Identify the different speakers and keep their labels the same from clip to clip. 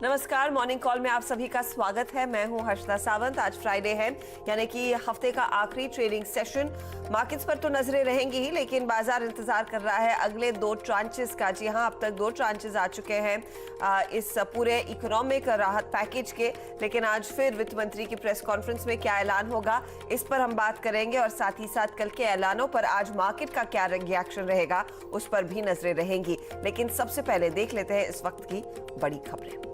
Speaker 1: नमस्कार, morning call में आप सभी का स्वागत है। मैं हूं हर्षदा सावंत। आज फ्राइडे है, यानी कि हफ्ते का आखिरी ट्रेडिंग सेशन। मार्केट्स पर तो नजरें रहेंगी ही, लेकिन बाजार इंतजार कर रहा है अगले 2 ट्रांचेस का। जी हां, अब तक 2 ट्रांचेस आ चुके हैं इस पूरे इकोनॉमिक राहत पैकेज के। लेकिन आज फिर वित्त मंत्री की प्रेस कॉन्फ्रेंस में क्या ऐलान होगा, इस पर हम बात करेंगे। और साथ ही साथ कल के ऐलानों पर आज मार्केट का क्या रिएक्शन रहेगा, उस पर भी नजरें रहेंगी। लेकिन सबसे पहले देख लेते हैं इस वक्त की बड़ी खबरें।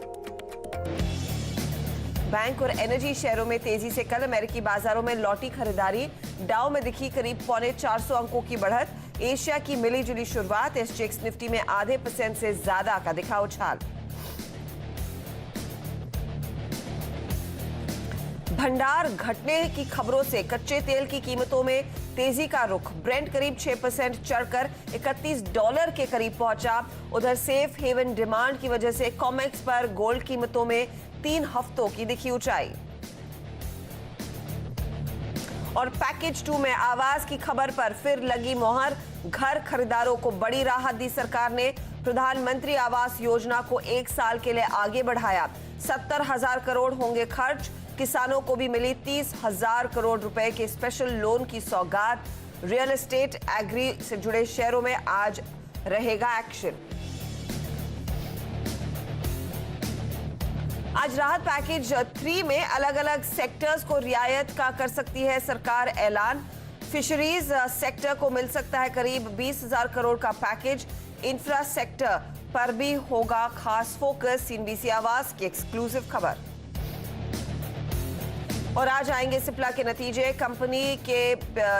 Speaker 1: बैंक और एनर्जी शेयरों में तेजी से कल अमेरिकी बाजारों में लौटी खरीदारी। डाउ में दिखी करीब 425 अंकों की बढ़त। एशिया की मिली जुली शुरुआत। एसजीएक्स निफ्टी में आधे % से ज्यादा का दिखा उछाल। भंडार घटने की खबरों से कच्चे तेल की कीमतों में तेजी का रुख। ब्रेंट करीब 6% चढ़कर $31 के करीब पहुंचा। उधर सेफ हेवन डिमांड की वजह से कॉमेक्स पर गोल्ड कीमतों में 3 हफ्तों की दिखी ऊंचाई। और पैकेज 2 में आवास की खबर पर फिर लगी मोहर। घर खरीदारों को बड़ी राहत दी सरकार ने। प्रधानमंत्री आवास योजना को 1 साल के लिए आगे बढ़ाया। 70,000 करोड़ होंगे खर्च। किसानों को भी मिली 30,000 करोड़ रुपए के स्पेशल लोन की सौगात। रियल एस्टेट एग्री से जुड़े शेयरों में आज रहेगा एक्शन। आज राहत पैकेज 3 में अलग अलग सेक्टर्स को रियायत का कर सकती है सरकार ऐलान। फिशरीज सेक्टर को मिल सकता है करीब 20,000 करोड़ का पैकेज। इंफ्रा सेक्टर पर भी होगा खास फोकस। सीएनबीसी आवास की एक्सक्लूसिव खबर। और आज आएंगे सिप्ला के नतीजे। कंपनी के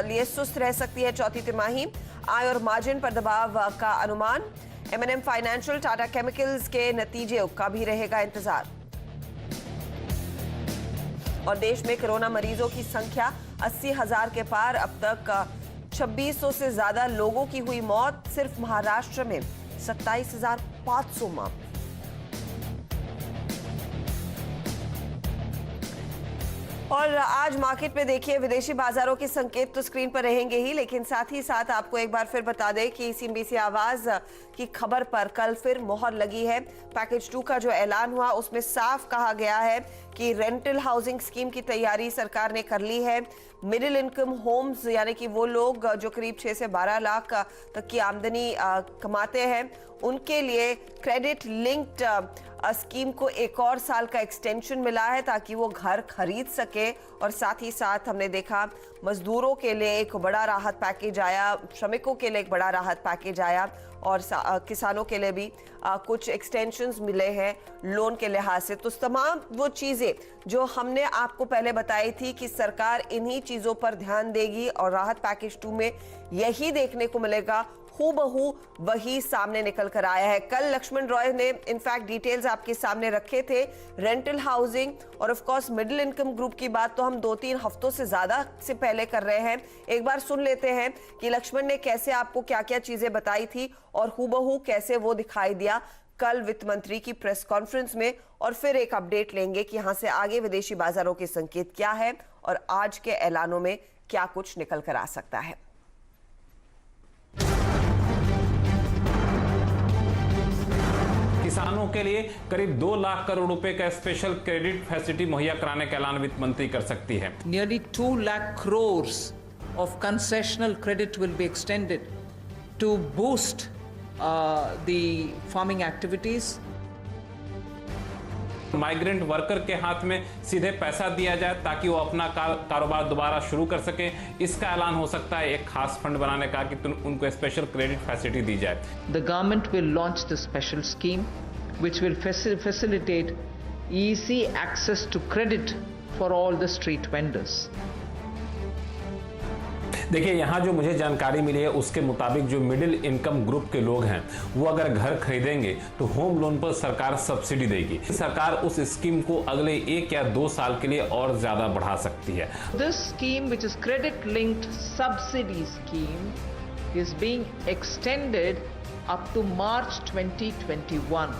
Speaker 1: लिए सुस्त रह सकती है चौथी तिमाही। आय और मार्जिन पर दबाव का अनुमान। एमएनएम फाइनेंशियल, टाटा केमिकल्स के नतीजे का भी रहेगा इंतजार। और देश में कोरोना मरीजों की संख्या 80,000 के पार। अब तक 2600 से ज्यादा लोगों की हुई मौत। सिर्फ महाराष्ट्र में 27,500 मौत। और आज मार्केट में देखिए विदेशी बाजारों के संकेत तो स्क्रीन पर रहेंगे ही, लेकिन साथ ही साथ आपको एक बार फिर बता दें कि सीएनबीसी आवाज की खबर पर कल फिर मोहर लगी है। पैकेज 2 का जो ऐलान हुआ उसमें साफ कहा गया है कि रेंटल हाउसिंग स्कीम की तैयारी सरकार ने कर ली है। मिडिल इनकम होम्स, यानी कि वो लोग जो करीब 6 से 12 लाख तक की आमदनी कमाते हैं, उनके लिए क्रेडिट लिंक्ड स्कीम को 1 और साल का एक्सटेंशन मिला है ताकि वो घर खरीद सके। और साथ ही साथ हमने देखा मजदूरों के लिए एक बड़ा राहत पैकेज आया, श्रमिकों के लिए एक बड़ा राहत पैकेज आया। और किसानों के लिए भी कुछ एक्सटेंशंस मिले हैं लोन के लिहाज से। तो तमाम वो चीज़ें जो हमने आपको पहले बताई थी कि सरकार इन्हीं चीज़ों पर ध्यान देगी और राहत पैकेज 2 में यही देखने को मिलेगा। हूबहू वही सामने निकल कर आया है। कल लक्ष्मण रॉय ने इनफैक्ट डिटेल्स आपके सामने रखे थे। रेंटल हाउसिंग और of course middle income group की बात तो हम 2-3 हफ्तों से ज्यादा से पहले कर रहे हैं। एक बार सुन लेते हैं कि लक्ष्मण ने कैसे आपको क्या क्या चीजें बताई थी और हूबहू कैसे वो दिखाई दिया कल वित्त मंत्री की प्रेस कॉन्फ्रेंस में। और फिर एक अपडेट लेंगे कि यहां से आगे विदेशी बाजारों के संकेत क्या है और आज के ऐलानों में क्या कुछ निकल कर आ सकता है।
Speaker 2: किसानों के लिए करीब 2 लाख करोड़ रुपए का स्पेशल क्रेडिट फैसिलिटी मुहैया कराने का ऐलान वित्त मंत्री कर सकती है।
Speaker 3: Nearly 2 lakh crores of concessional credit will be extended to boost the farming activities.
Speaker 2: Migrant worker के हाथ में सीधे पैसा दिया जाए ताकि वो अपना कारोबार दोबारा शुरू कर सके। इसका ऐलान हो सकता है एक खास फंड बनाने का कि उनको स्पेशल क्रेडिट फैसिलिटी दी जाए।
Speaker 3: The government will launch the special scheme which will facilitate easy access to credit for all the street vendors.
Speaker 2: देखिए, यहाँ जो मुझे जानकारी मिली है उसके मुताबिक जो मिडिल इनकम ग्रुप के लोग हैं वो अगर घर खरीदेंगे तो होम लोन पर सरकार सब्सिडी देगी। सरकार उस स्कीम को अगले 1 या 2 साल के लिए और ज्यादा बढ़ा सकती है।
Speaker 3: This scheme, which is credit linked subsidy scheme, is being extended up to March 2021.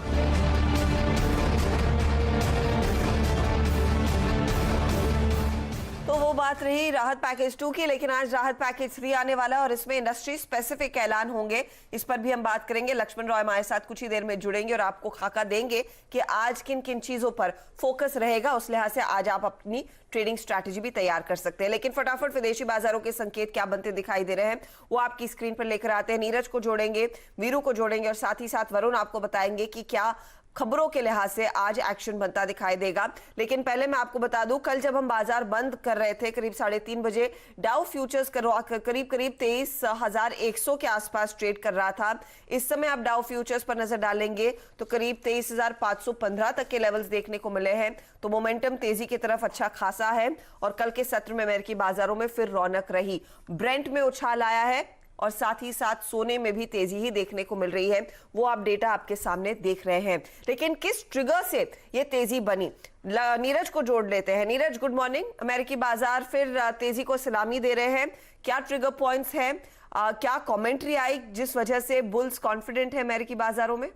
Speaker 1: तो वो बात रही राहत पैकेज 2 की, लेकिन आज राहत पैकेज 3 आने वाला है और इसमें इंडस्ट्री स्पेसिफिक ऐलान होंगे। इस पर भी हम बात करेंगे। लक्ष्मण रॉय हमारे साथ कुछ ही देर में जुड़ेंगे और आपको खाका देंगे कि आज किन किन चीजों पर फोकस रहेगा। उस लिहाज से आज आप अपनी ट्रेडिंग स्ट्रैटेजी भी तैयार कर सकते हैं। लेकिन फटाफट विदेशी बाजारों के संकेत क्या बनते दिखाई दे रहे हैं वो आपकी स्क्रीन पर लेकर आते हैं। नीरज को जोड़ेंगे, वीरू को जोड़ेंगे और साथ ही साथ वरुण आपको बताएंगे कि क्या खबरों के लिहाज से आज एक्शन बनता दिखाई देगा। लेकिन पहले मैं आपको बता दूं, कल जब हम बाजार बंद कर रहे थे करीब 3:30 बजे, डाउ फ्यूचर्स करीब 23,100 के आसपास ट्रेड कर रहा था। इस समय आप डाउ फ्यूचर्स पर नजर डालेंगे तो करीब 23,515 तक के लेवल्स देखने को मिले हैं। तो मोमेंटम तेजी की तरफ अच्छा खासा है और कल के सत्र में अमेरिकी बाजारों में फिर रौनक रही। ब्रेंट में उछाल आया है और साथ ही साथ सोने में भी तेजी ही देखने को मिल रही है। वो आप डेटा आपके सामने देख रहे हैं। लेकिन किस ट्रिगर से ये तेजी बनी, नीरज को जोड़ लेते हैं। Neeraj, good morning. अमेरिकी बाजार फिर तेजी को सलामी दे रहे हैं, क्या ट्रिगर पॉइंट्स हैं, क्या कमेंट्री आई जिस वजह से बुल्स कॉन्फिडेंट है अमेरिकी बाजारों में?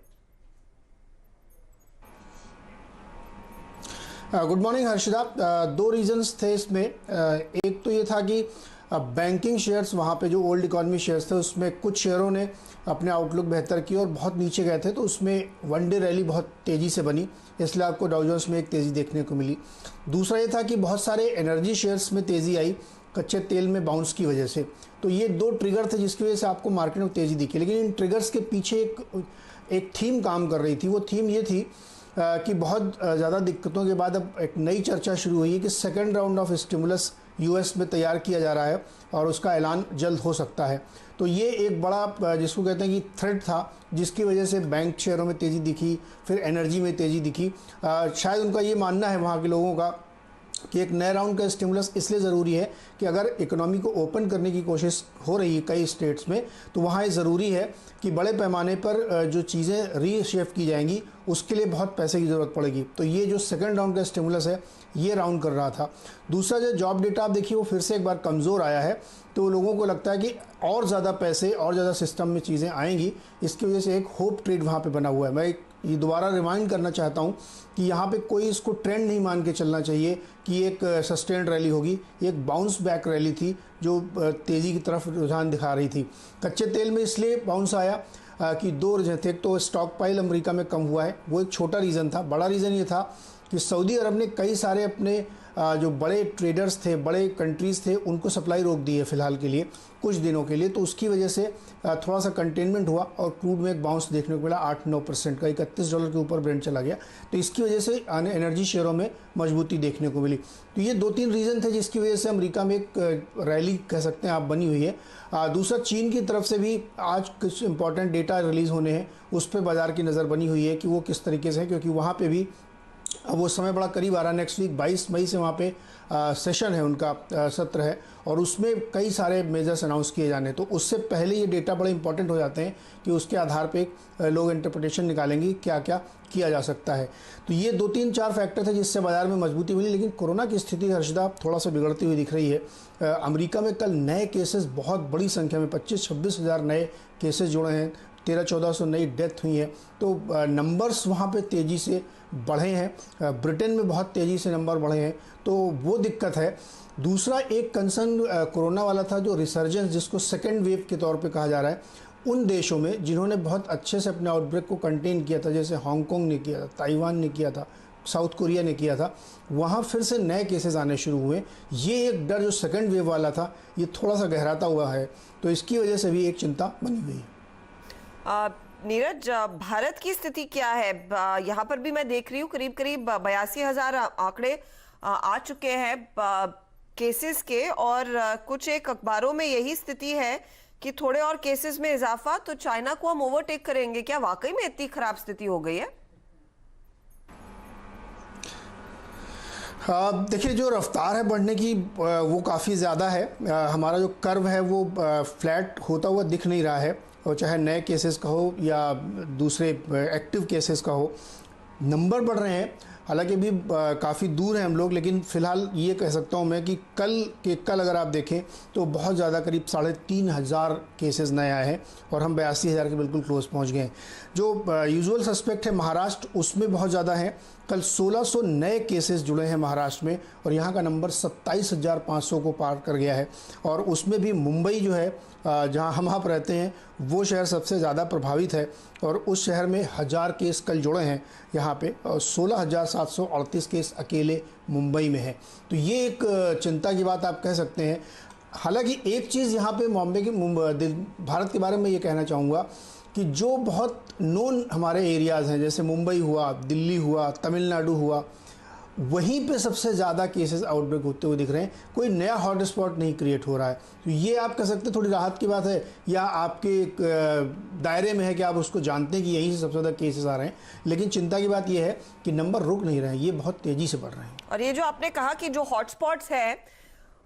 Speaker 4: Good morning Harshita. दो रीजंस थे इसमें। एक तो ये था कि बैंकिंग शेयर्स, वहाँ पे जो ओल्ड इकोनॉमी शेयर्स थे उसमें कुछ शेयरों ने अपने आउटलुक बेहतर की और बहुत नीचे गए थे, तो उसमें वन डे रैली बहुत तेज़ी से बनी, इसलिए आपको डाउ जोन्स में एक तेज़ी देखने को मिली। दूसरा ये था कि बहुत सारे एनर्जी शेयर्स में तेज़ी आई कच्चे तेल में बाउंस की वजह से। तो ये दो ट्रिगर थे जिसकी वजह से आपको मार्केट में तेज़ी दिखी। लेकिन इन ट्रिगर्स के पीछे एक थीम काम कर रही थी। वो थीम ये थी कि बहुत ज़्यादा दिक्कतों के बाद अब एक नई चर्चा शुरू हुई है कि second round of stimulus US में तैयार किया जा रहा है और उसका ऐलान जल्द हो सकता है। तो ये एक बड़ा जिसको कहते हैं कि थ्रेट था, जिसकी वजह से बैंक शेयरों में तेज़ी दिखी, फिर एनर्जी में तेज़ी दिखी। शायद उनका ये मानना है वहाँ के लोगों का कि एक नए राउंड का स्टिमुलस इसलिए ज़रूरी है कि अगर इकोनॉमी को ओपन करने की कोशिश हो रही है कई स्टेट्स में, तो वहाँ ये ज़रूरी है कि बड़े पैमाने पर जो चीज़ें रीशेप की जाएंगी उसके लिए बहुत पैसे की ज़रूरत पड़ेगी। तो ये जो सेकंड राउंड का स्टिमुलस है ये राउंड कर रहा था। दूसरा जो जॉब डेटा आप देखिए वो फिर से एक बार कमज़ोर आया है, तो लोगों को लगता है कि और ज़्यादा पैसे और ज़्यादा सिस्टम में चीज़ें आएंगी, इसकी वजह से एक होप ट्रेड वहाँ पे बना हुआ है। मैं ये दोबारा रिमाइंड करना चाहता हूँ कि यहाँ पे कोई इसको ट्रेंड नहीं मान के चलना चाहिए कि एक सस्टेन्ड रैली होगी। एक बाउंस बैक रैली थी जो तेज़ी की तरफ रुझान दिखा रही थी। कच्चे तेल में इसलिए बाउंस आया कि दो रीज़न थे। एक तो स्टॉक पाइल अमेरिका में कम हुआ है, वो एक छोटा रीज़न था। बड़ा रीज़न ये था कि सऊदी अरब ने कई सारे अपने जो बड़े ट्रेडर्स थे, बड़े कंट्रीज़ थे, उनको सप्लाई रोक दी है फ़िलहाल के लिए, कुछ दिनों के लिए। तो उसकी वजह से थोड़ा सा कंटेनमेंट हुआ और क्रूड में एक बाउंस देखने को मिला 8-9% का। $31 के ऊपर ब्रेंट चला गया। तो इसकी वजह से एनर्जी शेयरों में मजबूती देखने को मिली। तो ये 2-3 रीज़न थे जिसकी वजह से अमेरिका में एक रैली कह सकते हैं आप बनी हुई है। दूसरा, चीन की तरफ से भी आज कुछ इंपॉर्टेंट डेटा रिलीज़ होने हैं, उस पर बाज़ार की नज़र बनी हुई है कि वो किस तरीके से है, क्योंकि वहाँ पर भी अब वो समय बड़ा करीब आ रहा है। नेक्स्ट वीक 22 मई से वहाँ पे सेशन है, उनका सत्र है और उसमें कई सारे मेजर्स अनाउंस किए जाने। तो उससे पहले ये डेटा बड़े इंपॉर्टेंट हो जाते हैं कि उसके आधार पे लोग इंटरप्रिटेशन निकालेंगे क्या क्या किया जा सकता है। तो ये 2-3-4 फैक्टर थे जिससे बाजार में मजबूती मिली। लेकिन कोरोना की स्थिति हर्षदा थोड़ा सा बिगड़ती हुई दिख रही है। अमेरिका में कल नए केसेस बहुत बड़ी संख्या में 25-26 हज़ार नए केसेस जुड़े हैं, 1300-1400 नई डेथ हुई हैं। तो नंबर्स वहाँ पे तेज़ी से बढ़े हैं। ब्रिटेन में बहुत तेज़ी से नंबर बढ़े हैं, तो वो दिक्कत है। दूसरा एक कंसर्न कोरोना वाला था, जो रिसर्जेंस जिसको सेकेंड वेव के तौर पे कहा जा रहा है, उन देशों में जिन्होंने बहुत अच्छे से अपने आउटब्रेक को कंटेन किया था, जैसे हांगकांग ने किया था, ताइवान ने किया था, साउथ कोरिया ने किया था, वहाँ फिर से नए केसेस आने शुरू हुए। ये एक डर जो सेकेंड वेव वाला था ये थोड़ा सा गहराता हुआ है, तो इसकी वजह से भी एक चिंता बनी हुई है।
Speaker 1: नीरज, भारत की स्थिति क्या है? यहाँ पर भी मैं देख रही हूँ करीब 82,000 आंकड़े आ चुके हैं केसेस के, और कुछ एक अखबारों में यही स्थिति है कि थोड़े और केसेस में इजाफा तो चाइना को हम ओवरटेक करेंगे। क्या वाकई में इतनी खराब स्थिति हो गई है?
Speaker 4: देखिए, जो रफ्तार है बढ़ने की वो काफ़ी ज़्यादा है। हमारा जो कर्व है वो फ्लैट होता हुआ दिख नहीं रहा है, और चाहे नए केसेस का हो या दूसरे एक्टिव केसेस का हो। नंबर बढ़ रहे हैं, हालांकि अभी काफ़ी दूर हैं हम लोग, लेकिन फ़िलहाल ये कह सकता हूँ मैं कि कल अगर आप देखें तो बहुत ज़्यादा, करीब 3,500 केसेस नए आए हैं और हम 82,000 के बिल्कुल क्लोज पहुँच गए हैं। जो यूजुअल सस्पेक्ट है महाराष्ट्र, उसमें बहुत ज़्यादा हैं। कल 1600 नए केसेस जुड़े हैं महाराष्ट्र में और यहाँ का नंबर 27,500 को पार कर गया है। और उसमें भी मुंबई जो है, जहाँ हम आप रहते हैं, वो शहर सबसे ज़्यादा प्रभावित है और उस शहर में 1000 केस कल जुड़े हैं यहाँ पे, और 16,738 केस अकेले मुंबई में है। तो ये एक चिंता की बात आप कह सकते हैं। हालांकि एक चीज़ यहाँ पे भारत के बारे में ये कहना चाहूँगा कि जो बहुत नोन हमारे एरियाज़ हैं, जैसे मुंबई हुआ, दिल्ली हुआ, तमिलनाडु हुआ, वहीं पे सबसे ज़्यादा केसेस आउटब्रेक होते हुए दिख रहे हैं। कोई नया हॉटस्पॉट नहीं क्रिएट हो रहा है। तो ये आप कह सकते हैं थोड़ी राहत की बात है, या आपके दायरे में है कि आप उसको जानते हैं कि यहीं से सबसे ज़्यादा केसेस आ रहे हैं। लेकिन चिंता की बात ये है कि नंबर रुक नहीं रहे हैं, ये बहुत तेज़ी से बढ़ रहे हैं।
Speaker 1: और ये जो आपने कहा कि जो हॉटस्पॉट्स हैं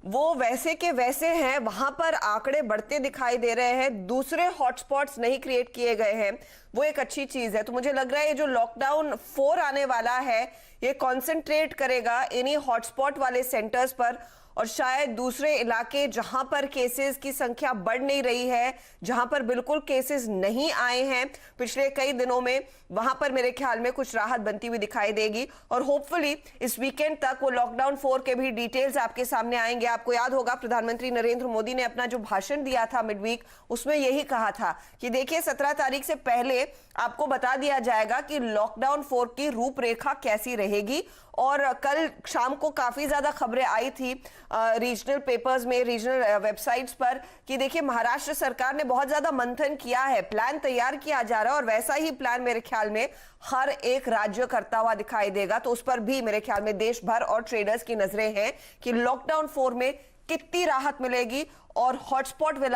Speaker 1: वो वैसे के वैसे हैं, वहां पर आंकड़े बढ़ते दिखाई दे रहे हैं, दूसरे हॉटस्पॉट्स नहीं क्रिएट किए गए हैं, वो एक अच्छी चीज है। तो मुझे लग रहा है ये जो लॉकडाउन 4 आने वाला है, ये कॉन्सेंट्रेट करेगा इन्हीं हॉटस्पॉट वाले सेंटर्स पर, और शायद दूसरे इलाके जहां पर केसेस की संख्या बढ़ नहीं रही है, जहां पर बिल्कुल केसेस नहीं आए हैं पिछले कई दिनों में, वहां पर मेरे ख्याल में कुछ राहत बनती हुई दिखाई देगी। और होपफुली इस वीकेंड तक वो लॉकडाउन 4 के भी डिटेल्स आपके सामने आएंगे। आपको याद होगा प्रधानमंत्री नरेंद्र मोदी ने अपना जो भाषण दिया था मिड वीक, उसमें यही कहा था कि देखिए 17 तारीख से पहले आपको बता दिया जाएगा कि लॉकडाउन 4 की रूपरेखा कैसी रहेगी। और कल शाम को काफी ज्यादा खबरें आई थी रीजनल पेपर्स में, रीजनल वेबसाइट्स पर, कि देखिए महाराष्ट्र सरकार ने बहुत ज्यादा मंथन किया है, प्लान तैयार किया जा रहा है और वैसा ही प्लान मेरे ख्याल में हर एक राज्य करता हुआ दिखाई देगा। तो उस पर भी मेरे ख्याल में देश भर और ट्रेडर्स की नजरें हैं कि लॉकडाउन 4 में कितनी राहत मिलेगी और हॉटस्पॉट